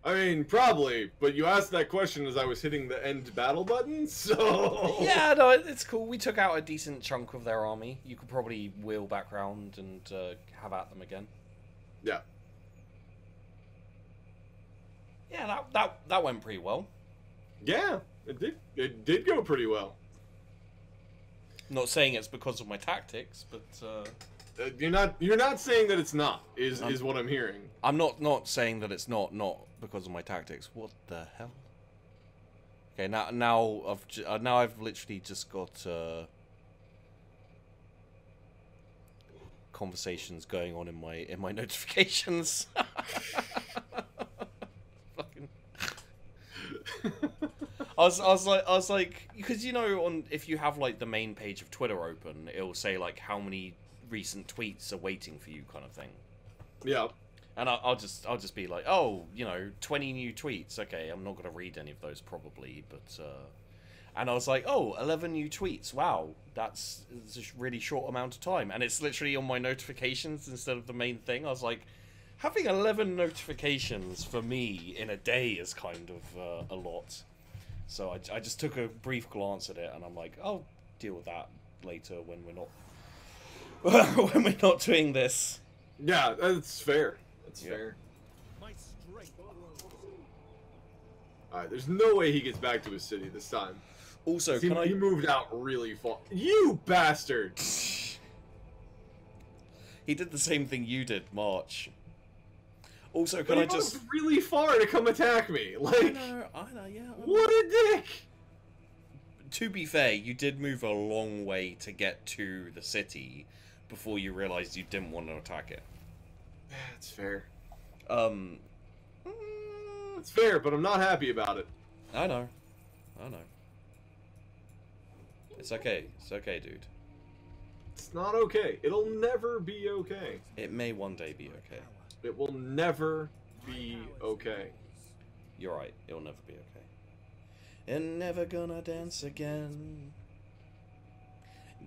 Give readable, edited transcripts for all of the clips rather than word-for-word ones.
I mean, probably, but you asked that question as I was hitting the end battle button, so... Yeah, no, it's cool. We took out a decent chunk of their army. You could probably wheel back round and have at them again. Yeah. Yeah, that went pretty well. Yeah, it did go pretty well. Not saying it's because of my tactics, but... You're not saying that it's not, is what I'm hearing. I'm not saying that it's not because of my tactics. What the hell? Okay, now I've literally just got conversations going on in my notifications. Fucking. I was like, because you know, if you have like the main page of Twitter open, it will say like how many recent tweets are waiting for you, kind of thing. Yeah. And I'll just be like, oh, you know, 20 new tweets. Okay, I'm not gonna read any of those probably, but and I was like, oh, 11 new tweets. Wow, it's a really short amount of time, and it's literally on my notifications instead of the main thing. I was like, having 11 notifications for me in a day is kind of a lot. So I just took a brief glance at it, and I'm like, I'll deal with that later when we're not doing this. Yeah, that's fair. That's fair. Alright, there's no way he gets back to his city this time. Also, he moved out really far. You bastard! He did the same thing you did, March. Also, he moved really far to come attack me? Like, I know, yeah. What a dick! To be fair, you did move a long way to get to the city before you realized you didn't want to attack it. That's fair. It's fair, but I'm not happy about it. I know. It's okay. It's okay, dude. It's not okay. It'll never be okay. It may one day be okay. It will never be okay. You're right. It'll never be okay. And never gonna dance again.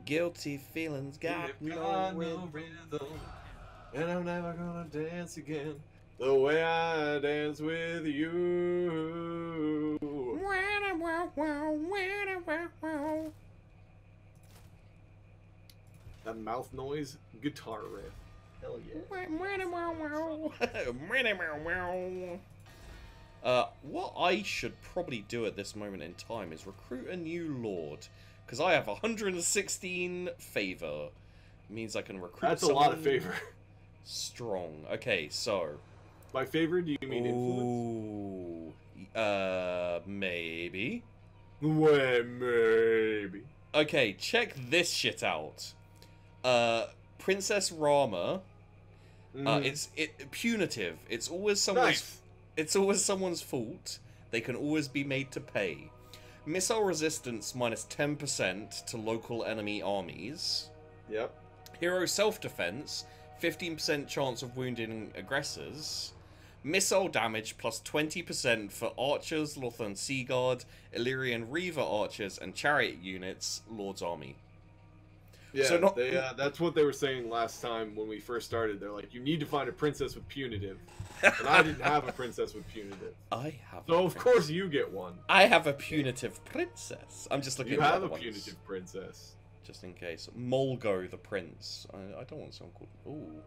Guilty feelings got no rhythm. And I'm never gonna dance again the way I dance with you. That mouth noise, guitar riff. Hell yeah. What I should probably do at this moment in time is recruit a new lord. Because I have 116 favor. It means I can recruit That's a lot of favor. Strong. Okay, so... By favor, do you mean influence? Maybe. Well, maybe. Okay, check this shit out. Princess Rama. It's punitive. It's always someone's... Nice. It's always someone's fault. They can always be made to pay. Missile resistance minus 10% to local enemy armies. Yep. Hero self-defense, 15% chance of wounding aggressors. Missile damage plus 20% for archers, Lothern Sea Guard, Illyrian Reaver archers, and chariot units, Lord's army. Yeah, so that's what they were saying last time when we first started. They're like, you need to find a princess with punitive. And I didn't have a princess with punitive. I have. So of course you get one. I have a punitive princess. I'm just looking. You at have a ones, punitive princess. just in case. Molgo the prince. I don't want someone called. Ooh.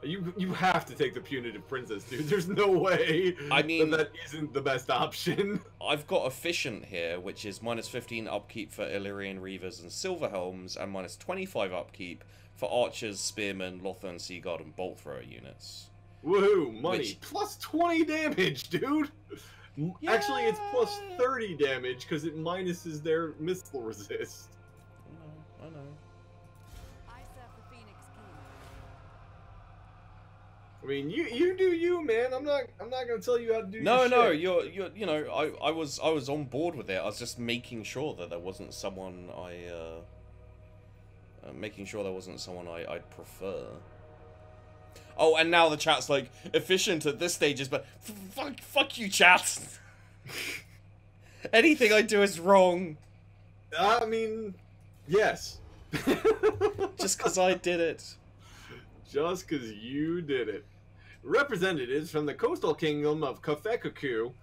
You have to take the punitive princess, dude. There's no way. I mean, that isn't the best option. I've got efficient here, which is minus 15 upkeep for Illyrian Reavers and Silverhelms, and minus 25 upkeep for archers, spearmen, Lothern Sea Guard, and bolt thrower units. Woohoo! Money plus 20 damage, dude. Yeah. Actually, it's plus 30 damage because it minuses their missile resist. I know. I mean, you do you, man. I'm not gonna tell you how to do. No, shit. you're you know, I was on board with it. I was just making sure that there wasn't someone I'd prefer. Oh, and now the chat's like efficient at this stage is, but fuck you, chat. Anything I do is wrong. I mean, yes. Just because I did it. Just because you did it. Representatives from the coastal kingdom of Kafekaku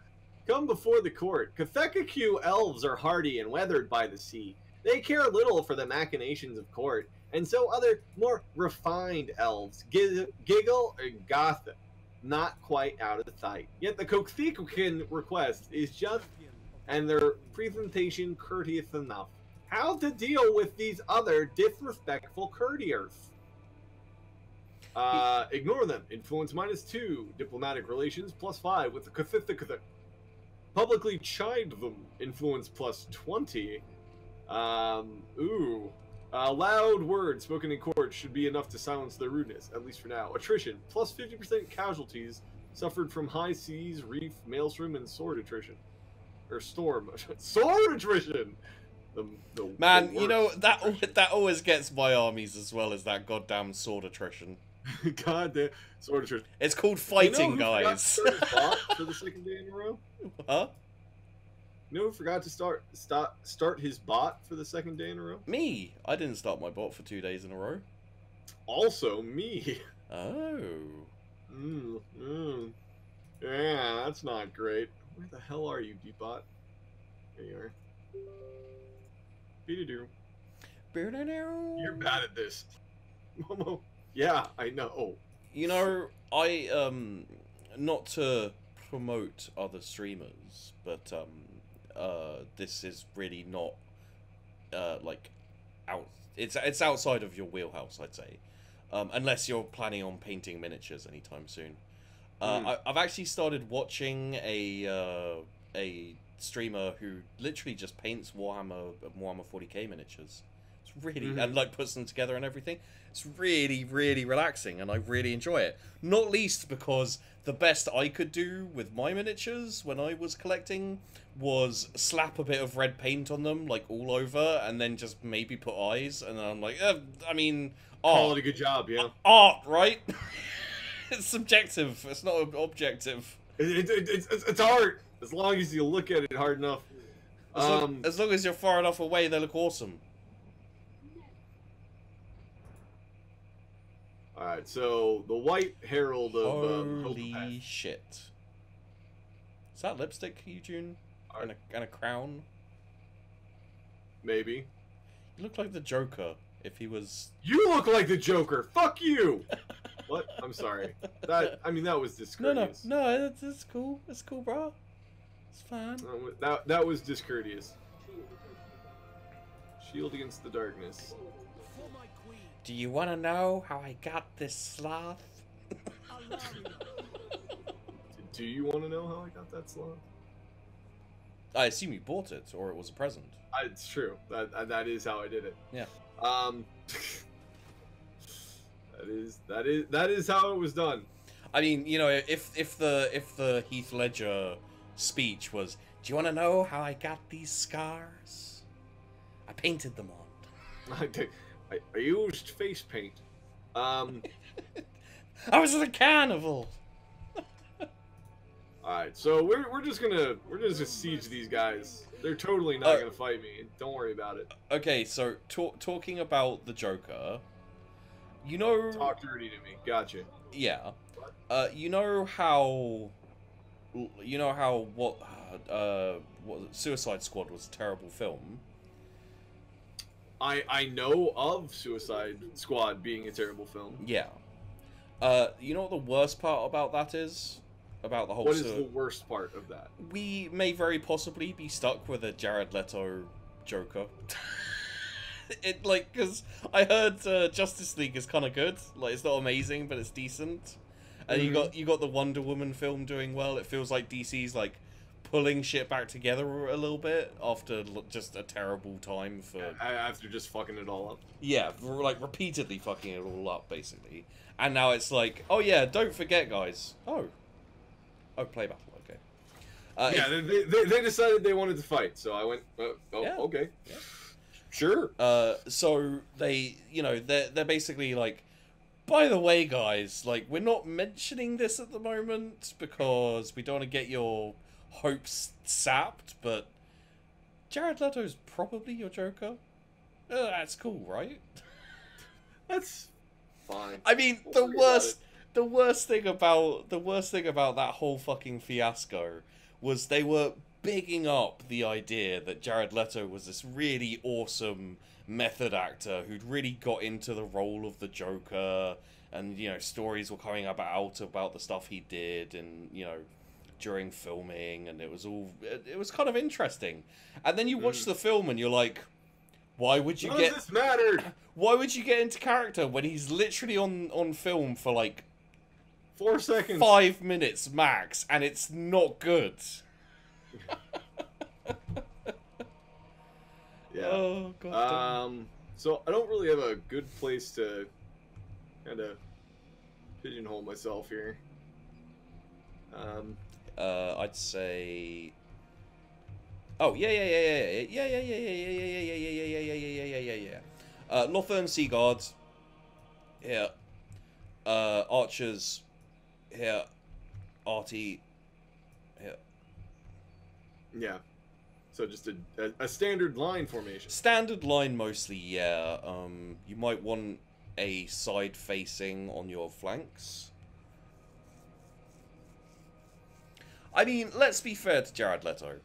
come before the court. Kafekaku elves are hardy and weathered by the sea. They care little for the machinations of court, and so other, more refined elves giggle and gossip, not quite out of sight. Yet the Kokthikukin request is just, and their presentation courteous enough. How to deal with these other disrespectful courtiers? Ignore them. Influence -2. Diplomatic relations +5 with the Kathithika. Publicly chide them. Influence +20. Loud words spoken in court should be enough to silence their rudeness, at least for now. Attrition +50% casualties suffered from high seas, reef, maelstrom, and sword attrition. Or storm. Sword attrition! Man, you know, that always gets my armies as well as that goddamn sword attrition. God damn, sword attrition. It's called fighting, guys. You know who forgot to start his bot for the second day in a row? Huh? You know who forgot to start his bot for the second day in a row? Me. I didn't start my bot for 2 days in a row. Also me. Oh. Yeah, that's not great. Where the hell are you, D-bot? There you are. Be-do-do. You're bad at this. Momo. Yeah, I know. You know, not to promote other streamers, but this is really not it's outside of your wheelhouse, I'd say, unless you're planning on painting miniatures anytime soon. I've actually started watching a streamer who literally just paints Warhammer 40k miniatures. It's really and like puts them together and everything. It's really, really relaxing, and I really enjoy it. Not least because the best I could do with my miniatures when I was collecting was slap a bit of red paint on them, like all over, and then just maybe put eyes, and then I'm like, I mean, call it a good job, yeah. Art, right? It's subjective. It's not objective. It's art. As long as you look at it hard enough. As long as you're far enough away, they look awesome. Alright, so the White Herald of Holy shit. Is that lipstick, Yujoon? And a crown? Maybe. You look like the Joker if he was... You look like the Joker! Fuck you! What? I'm sorry. That was discourteous. No, it's cool. It's cool, bro. It's fine. That was discourteous. Shield against the darkness. Do you want to know how I got this sloth? Do you want to know how I got that sloth? I assume you bought it, or it was a present. It's true. That is how I did it. Yeah. That is how it was done. I mean, you know, if the Heath Ledger speech was, "Do you want to know how I got these scars? I painted them on. I used face paint. I was at a carnival." Alright, so we're just gonna siege these guys. They're totally not gonna fight me. Don't worry about it. Okay, so talking about the Joker, you know, talk dirty to me. Gotcha. Yeah. You know how what Suicide Squad was a terrible film. I know of Suicide Squad being a terrible film. Yeah. You know what the worst part about that is? About the whole... What is the worst part of that? We may very possibly be stuck with a Jared Leto Joker. Because I heard Justice League is kind of good. Like, it's not amazing, but it's decent. And you got the Wonder Woman film doing well. It feels like DC's, like, pulling shit back together a little bit after just a terrible time for... After just fucking it all up. Yeah, like, repeatedly fucking it all up, basically. And now it's like, oh yeah, don't forget, guys. Oh, play battle, okay. Yeah, they decided they wanted to fight, so I went, yeah. Okay. Yeah. Sure. So they, you know, they're basically like, by the way, guys, like, we're not mentioning this at the moment because we don't want to get your hopes sapped, but Jared Leto's probably your Joker. That's cool, right? That's fine. I mean, the the worst thing about that whole fucking fiasco was they were bigging up the idea that Jared Leto was this really awesome method actor who'd really got into the role of the Joker, and you know, stories were coming about the stuff he did, and you know, during filming, and it was kind of interesting. And then you watch the film and you're like, why would you get this mattered? Why would you get into character when he's literally on film for like 4 seconds, 5 minutes max, and it's not good? Yeah. Oh god. So I don't really have a good place to kind of pigeonhole myself here. I'd say. Lothern Sea Guards. Here. Archers. Here. Arty. Here. Yeah. So just a standard line formation. Standard line mostly, yeah. You might want a side facing on your flanks. I mean, let's be fair to Jared Leto.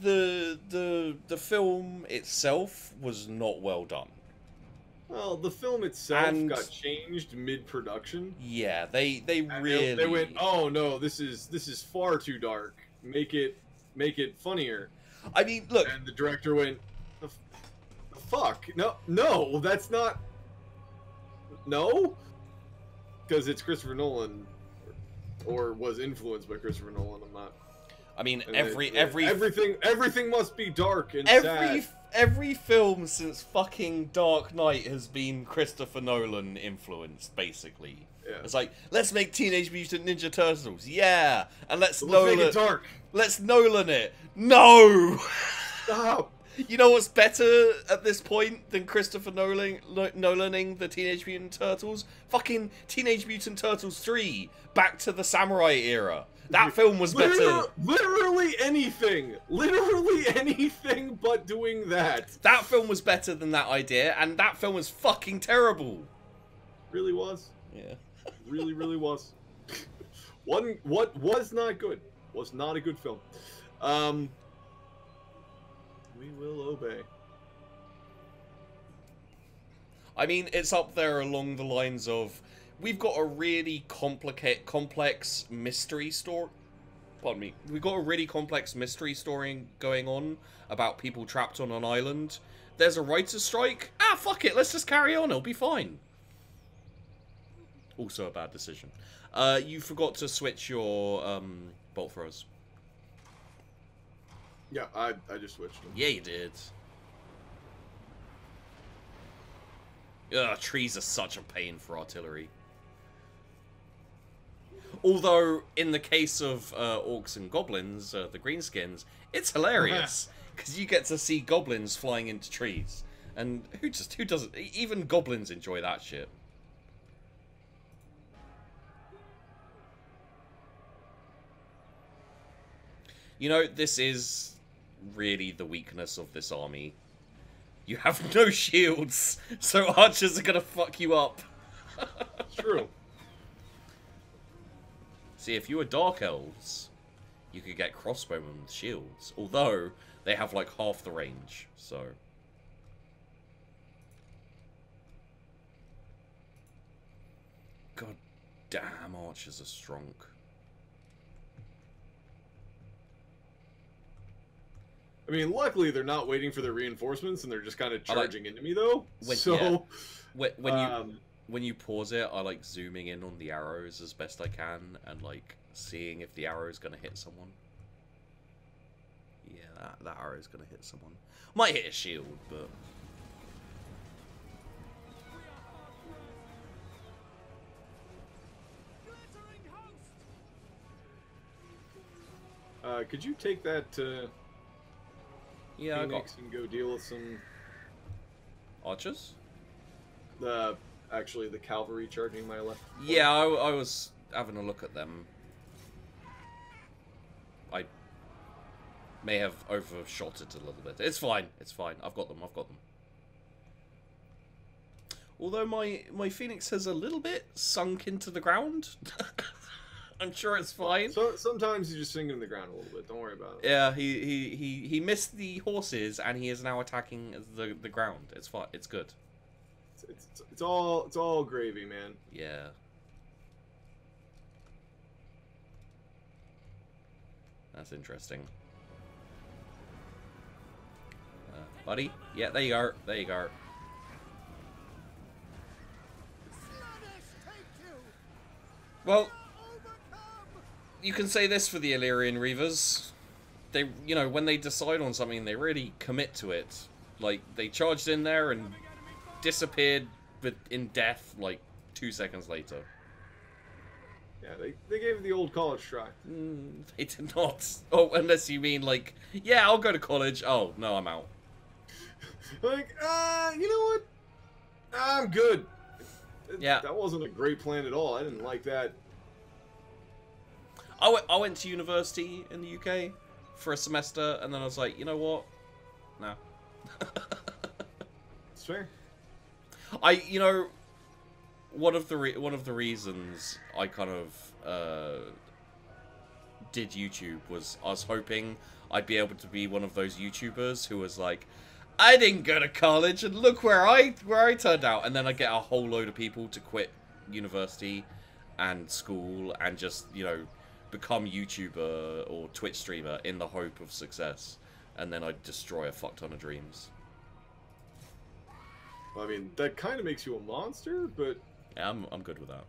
The film itself was not well done. Well, the film itself got changed mid-production. Yeah, they went, oh no, this is far too dark. Make it funnier. I mean, look. And the director went, the fuck? No, that's not. No, because it's Christopher Nolan, or was influenced by Christopher Nolan. I'm not. I mean, everything must be dark and sad. Every film since fucking Dark Knight has been Christopher Nolan influenced, basically. Yeah. It's like, let's make Teenage Mutant Ninja Turtles, yeah, and let's make Nolan it dark. Let's Nolan it. No. Stop. You know what's better at this point than Christopher Nolaning the Teenage Mutant Turtles? Fucking Teenage Mutant Turtles 3, back to the samurai era. That film was better. Literally anything but doing that. That film was better than that idea, and that film was fucking terrible. Really was. Yeah. really was. What was not good. Was not a good film. We will obey. I mean, it's up there along the lines of, we've got a really complex mystery story. Pardon me. We've got a really complex mystery story going on about people trapped on an island. There's a writer's strike. Ah, fuck it. Let's just carry on. It'll be fine. Also a bad decision. You forgot to switch your bolt throws. Yeah, I just switched them. Yeah, you did. Ugh, trees are such a pain for artillery. Although, in the case of orcs and goblins, the greenskins, it's hilarious. Because you get to see goblins flying into trees. And who doesn't? Even goblins enjoy that shit. You know, this is really the weakness of this army. You have no shields, so archers are gonna fuck you up. True. See, if you were Dark Elves, you could get crossbowmen with shields. Although, they have like half the range, so... God damn, archers are strong. I mean, luckily they're not waiting for the reinforcements, and they're just kind of charging into me, though. When you pause it, I like zooming in on the arrows as best I can, and like seeing if the arrow is gonna hit someone. Yeah, that arrow is gonna hit someone. Might hit a shield, but. Could you take that? Yeah, Phoenix and go deal with some archers. Actually, the cavalry charging my left. Yeah, I was having a look at them. I may have overshot it a little bit. It's fine. It's fine. I've got them. Although my Phoenix has a little bit sunk into the ground. I'm sure it's fine. So sometimes you just sink in the ground a little bit. Don't worry about it. Yeah, he missed the horses and he is now attacking the ground. It's fine. It's good. It's all gravy, man. Yeah. That's interesting. Buddy? Yeah, there you are. There you go. Well, you can say this for the Illyrian Reavers. They, you know, when they decide on something, they really commit to it. Like, they charged in there and disappeared in death, like, 2 seconds later. Yeah, they gave it the old college try. They did not. Oh, unless you mean, like, yeah, I'll go to college. Oh, no, I'm out. Like, you know what? I'm good. Yeah. That wasn't a great plan at all. I didn't like that. I went to university in the UK for a semester, and then I was like, you know what? No. It's fair. You know, one of the reasons I kind of did YouTube was I was hoping I'd be able to be one of those YouTubers who was like, I didn't go to college and look where I turned out, and then I get a whole load of people to quit university and school and just, you know, become YouTuber or Twitch streamer in the hope of success, and then I'd destroy a fuck ton of dreams. Well, I mean, that kind of makes you a monster, but yeah, I'm good with that.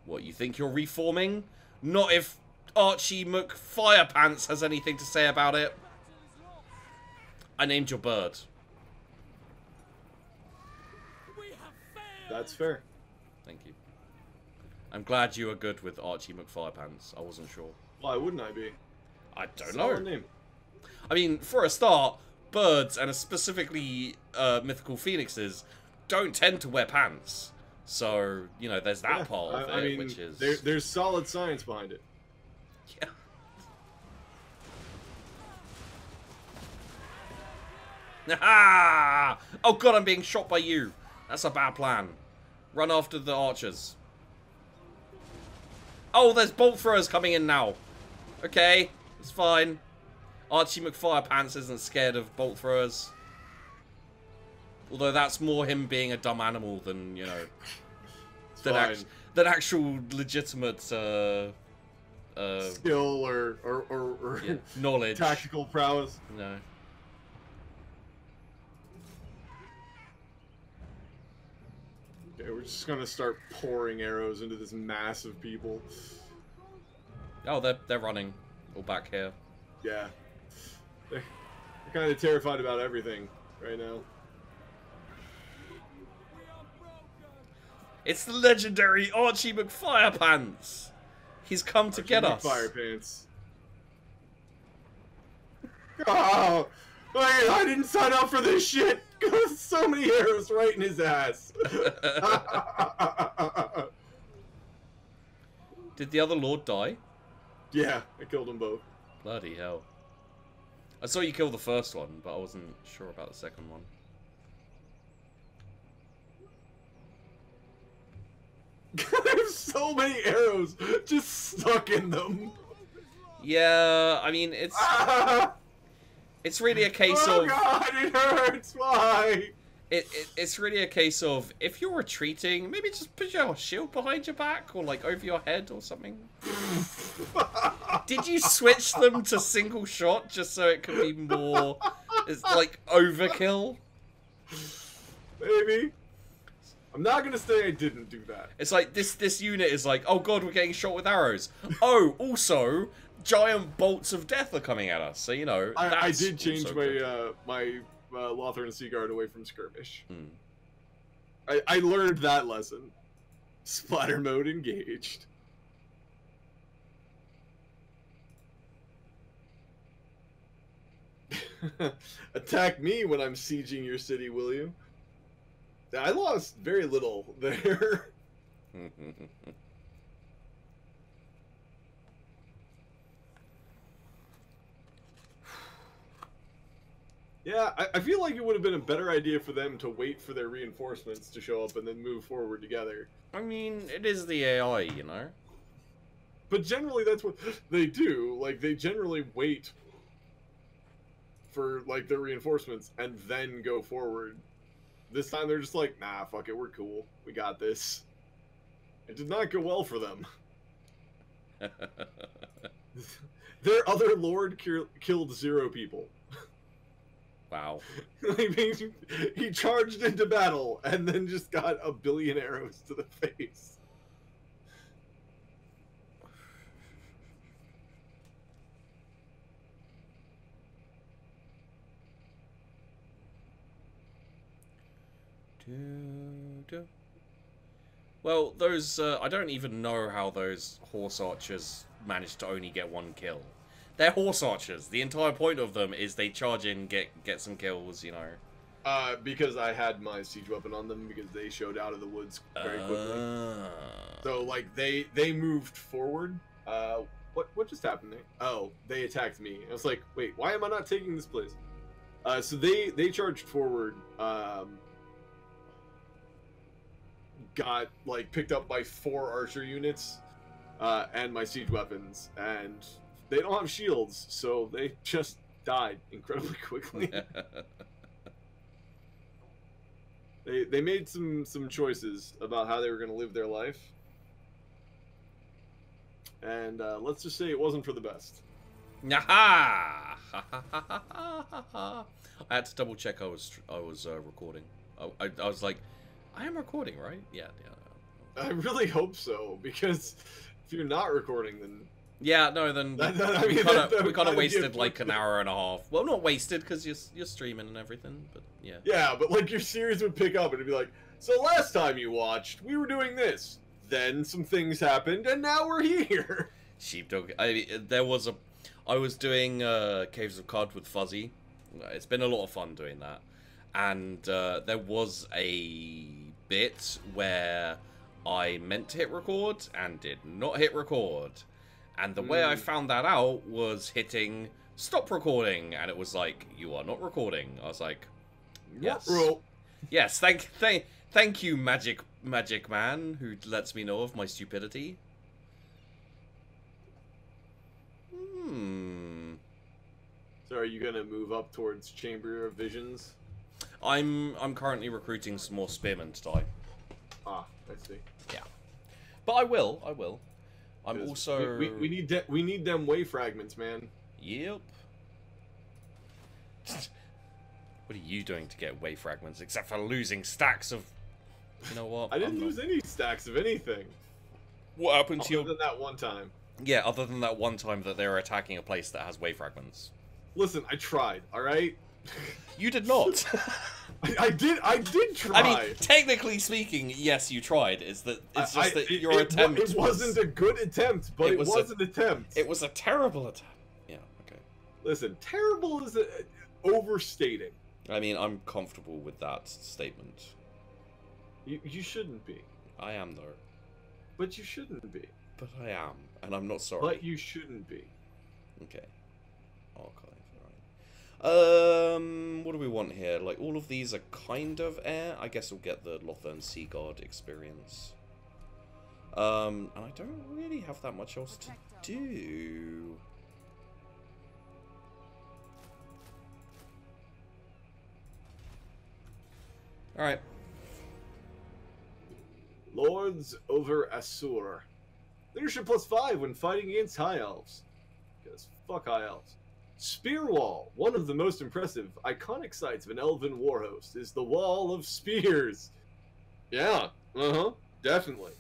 What, you think you're reforming? Not if Archie McFirepants has anything to say about it. I named your bird. That's fair. Thank you. I'm glad you are good with Archie McFirepants. I wasn't sure. Why wouldn't I be? I don't Solid know. name. I mean, for a start, birds, and specifically mythical phoenixes, don't tend to wear pants. So, you know, there's that part of I it, mean, which is... there's solid science behind it. Yeah. Oh god, I'm being shot by you. That's a bad plan. Run after the archers. Oh, there's bolt throwers coming in now. Okay, it's fine. Archie McFirepants isn't scared of bolt throwers. Although that's more him being a dumb animal than, you know, than actual legitimate skill or yeah, knowledge, tactical prowess. No. Okay, we're just gonna start pouring arrows into this mass of people. Oh, they're running all back here. Yeah, they're kind of terrified about everything right now. It's the legendary Archie McFirepants. He's come to get us. Firepants. Oh, I didn't sign up for this shit. So many arrows right in his ass. Did the other lord die? Yeah, I killed them both. Bloody hell. I saw you kill the first one, but I wasn't sure about the second one. There's so many arrows just stuck in them. Yeah, I mean, it's really a case of... Oh god, it hurts, why? It's really a case of, if you're retreating, maybe just put your shield behind your back, or like over your head or something. Did you switch them to single shot just so it could be more... It's like overkill? Maybe. I'm not gonna say I didn't do that. It's like, this unit is like, oh god, we're getting shot with arrows. Oh, also, giant bolts of death are coming at us, so you know, I did change my Lothar and Seaguard away from skirmish. I learned that lesson. Splatter mode engaged. Attack me when I'm sieging your city, will you? I lost very little there. Yeah, I feel like it would have been a better idea for them to wait for their reinforcements to show up and then move forward together. I mean, it is the AI, you know? But generally, that's what they do. Like, they generally wait for, like, their reinforcements and then go forward. This time, they're just like, nah, fuck it, we're cool. We got this. It did not go well for them. Their other lord killed 0 people. Wow. He charged into battle and then just got a billion arrows to the face. Well, those, I don't even know how those horse archers managed to only get 1 kill. They're horse archers. The entire point of them is they charge in, get some kills, you know. Because I had my siege weapon on them because they showed out of the woods very quickly. So, like, they moved forward. What just happened there? Oh, they attacked me. I was like, wait, why am I not taking this place? So they charged forward, got, like, picked up by 4 archer units, and my siege weapons, and they don't have shields, so they just died incredibly quickly. They made some choices about how they were going to live their life, and let's just say it wasn't for the best. Aha! I had to double check I was recording. I was like, I am recording, right? Yeah. I really hope so, because if you're not recording, then yeah, no, then we kind of wasted like an hour and a half. Well, not wasted because you're streaming and everything, but yeah. Yeah, but like your series would pick up and it'd be like, so last time you watched, we were doing this. Then some things happened, and now we're here. Sheepdog. I was doing Caves of Cod with Fuzzy. It's been a lot of fun doing that, and there was a bit where I meant to hit record and did not hit record. And the way I found that out was hitting stop recording, and it was like, you are not recording. I was like, yes. Yes, thank you, magic man, who lets me know of my stupidity. So are you gonna move up towards Chamber of Visions? I'm currently recruiting some more spearmen to die. Ah, I see. Yeah. But I will. I'm also... We need them way fragments, man. Yep. What are you doing to get way fragments, except for losing stacks of... You know what? I didn't lose any stacks of anything. What happened to you? Other than that one time. Yeah, other than that one time that they were attacking a place that has way fragments. Listen, I tried, alright? You did not. I did try. I mean, technically speaking, yes, you tried. It's just that your attempt. It wasn't a good attempt, but it was an attempt. It was a terrible attempt. Yeah. Okay. Listen, terrible is overstating. I mean, I'm comfortable with that statement. You shouldn't be. I am though. But you shouldn't be. But I am, and I'm not sorry. But you shouldn't be. Okay. What do we want here? Like, all of these are kind of air. I guess we'll get the Lothern Sea God experience. And I don't really have that much else to do. Alright. Lords over Asur. Leadership +5 when fighting against High Elves. Because fuck High Elves. Spear Wall. One of the most impressive, iconic sights of an elven war host is the Wall of Spears. Yeah, definitely.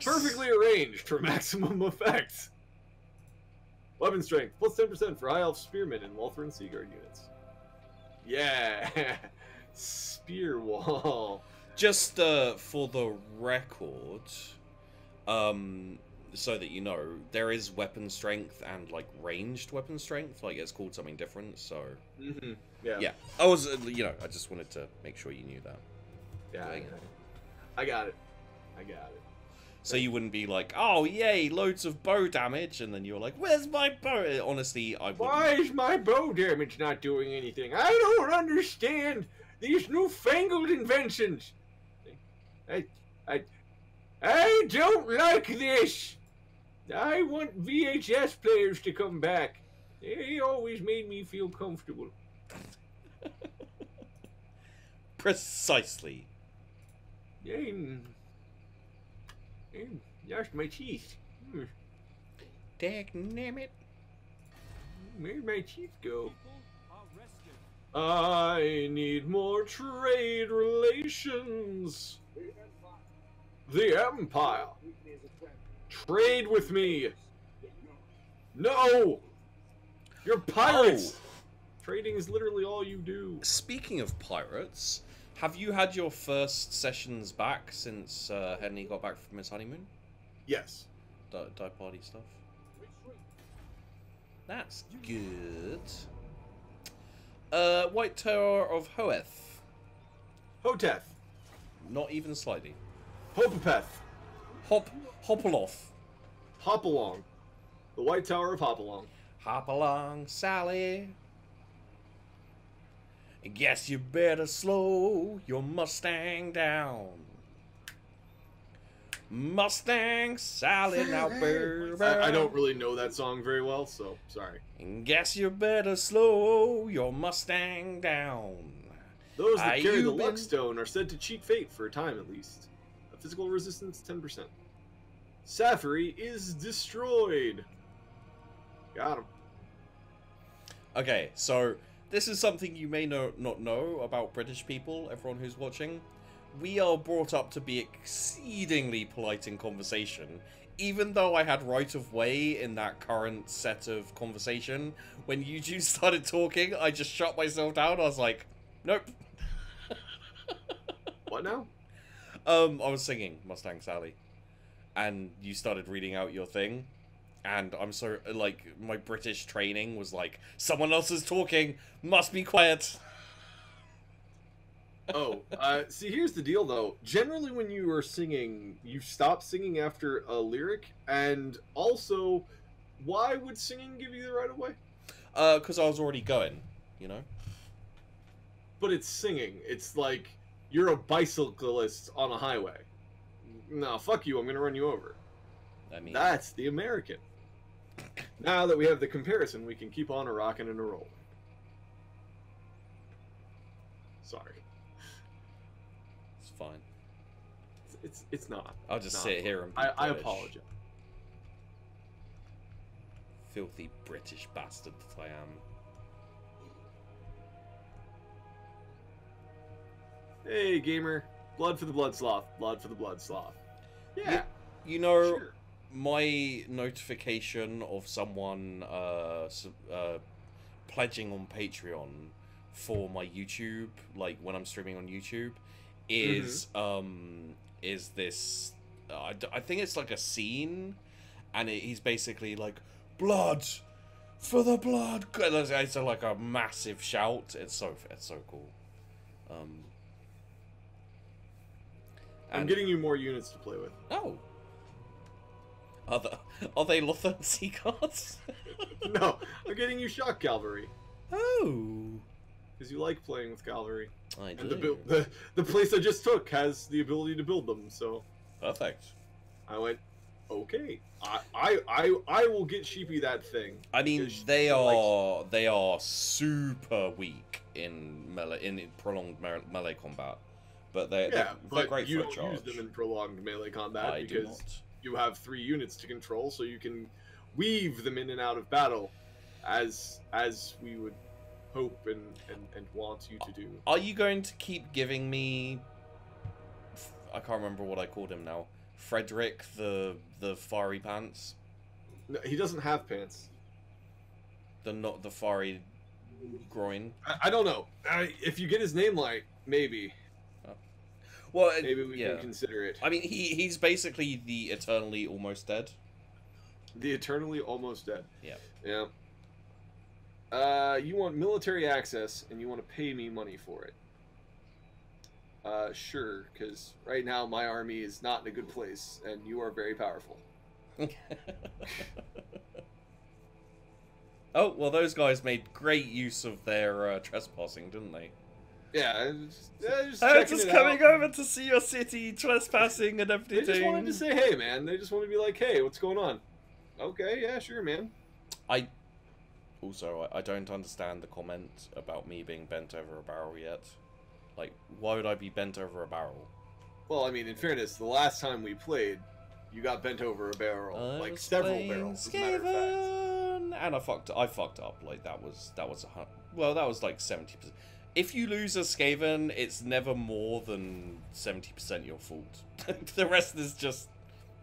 Perfectly arranged for maximum effect. Weapon strength, +10% for High Elf Spearmen and Lothern Seaguard units. Yeah, Spear Wall. Just for the record, so that you know, there is weapon strength and like ranged weapon strength. Like, it's called something different. So yeah. I was, I just wanted to make sure you knew that. Yeah, I got it. So you wouldn't be like, oh yay, loads of bow damage, and then you're like, where's my bow? Honestly, I wouldn't. Why is my bow damage not doing anything? I don't understand these newfangled inventions. I, I, I don't like this. I want VHS players to come back. They always made me feel comfortable. Precisely. That's my teeth. Dagnammit. Where'd my teeth go? I need more trade relations. The Empire. Trade with me. No! You're pirates! Oh. Trading is literally all you do. Speaking of pirates, have you had your first sessions back since Henry got back from his honeymoon? Yes. Die party stuff. That's good. White Tower of Hoeth. Hoteth. Not even slightly. Hopapeth. Hopaloff. Hopalong. The White Tower of Hopalong. Hop along, Sally. Guess you better slow your Mustang down. Mustang Sally now, baby. I don't really know that song very well, so sorry. Guess you better slow your Mustang down. Those that carry the luck stone are said to cheat fate for a time at least. A physical resistance 10%. Safari is destroyed. Got him. Okay, so this is something you may not know about British people, everyone who's watching. We are brought up to be exceedingly polite in conversation. Even though I had right of way in that current set of conversation, when Yujoon started talking, I just shut myself down. I was like, nope. What now? I was singing Mustang Sally. And you started reading out your thing. And I'm so, like, my British training was like, someone else is talking, must be quiet. Oh, see, here's the deal, though. Generally, when you are singing, you stop singing after a lyric, and also, why would singing give you the right of way? Because I was already going, you know? But it's singing. It's like, you're a bicyclist on a highway. No, fuck you, I'm gonna run you over. I mean... That's the American. Now that we have the comparison, we can keep on a rockin' and a roll. Sorry. It's fine. It's not. I'll just sit here and be I apologize. Filthy British bastard that I am. Hey, gamer. Blood for the blood sloth. Blood for the blood sloth. Yeah. You know, sure. My notification of someone pledging on Patreon for my YouTube, like when I'm streaming on YouTube, is is this? I think it's like a scene, and he's basically like, "Blood for the blood." It's like a massive shout. It's so cool. I'm getting you more units to play with. Oh. Are they Lothar Sea cards? No, I'm getting you shock cavalry. Oh. Because you like playing with cavalry. I do. And the place I just took has the ability to build them, so... Perfect. I went, okay. I will get Sheepy that thing. I mean, they are super weak in melee, in prolonged melee combat. But they're great for a charge. You don't use them in prolonged melee combat because you have 3 units to control, so you can weave them in and out of battle as we would hope and want you to do. Are you going to keep giving me... I can't remember what I called him now. Frederick the fiery pants? No, he doesn't have pants. The fiery groin? I don't know. If you get his name right, maybe. Well, maybe we can consider it. I mean, he's basically the eternally almost dead. The eternally almost dead. Yeah. Yeah. You want military access, and you want to pay me money for it. Sure, because right now my army is not in a good place, and you are very powerful. Oh, well, those guys made great use of their trespassing, didn't they? Yeah, just I'm checking just it coming out. over to see your city, trespassing and everything. They just wanted to say hey, man. They just wanted to be like, hey, what's going on? Okay, yeah, sure, man. I don't understand the comment about me being bent over a barrel yet. Like, why would I be bent over a barrel? Well, I mean, in fairness, the last time we played, you got bent over a barrel, like several barrels, as a matter of fact. And I fucked up. Like that was like 70%. If you lose a Skaven, it's never more than 70% your fault. The rest is just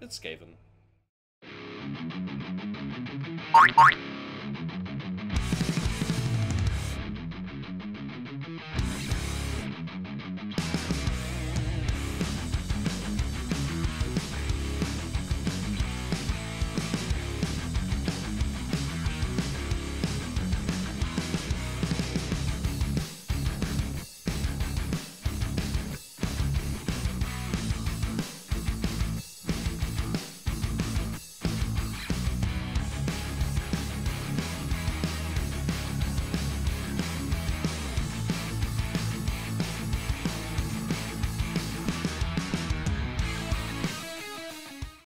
it's Skaven.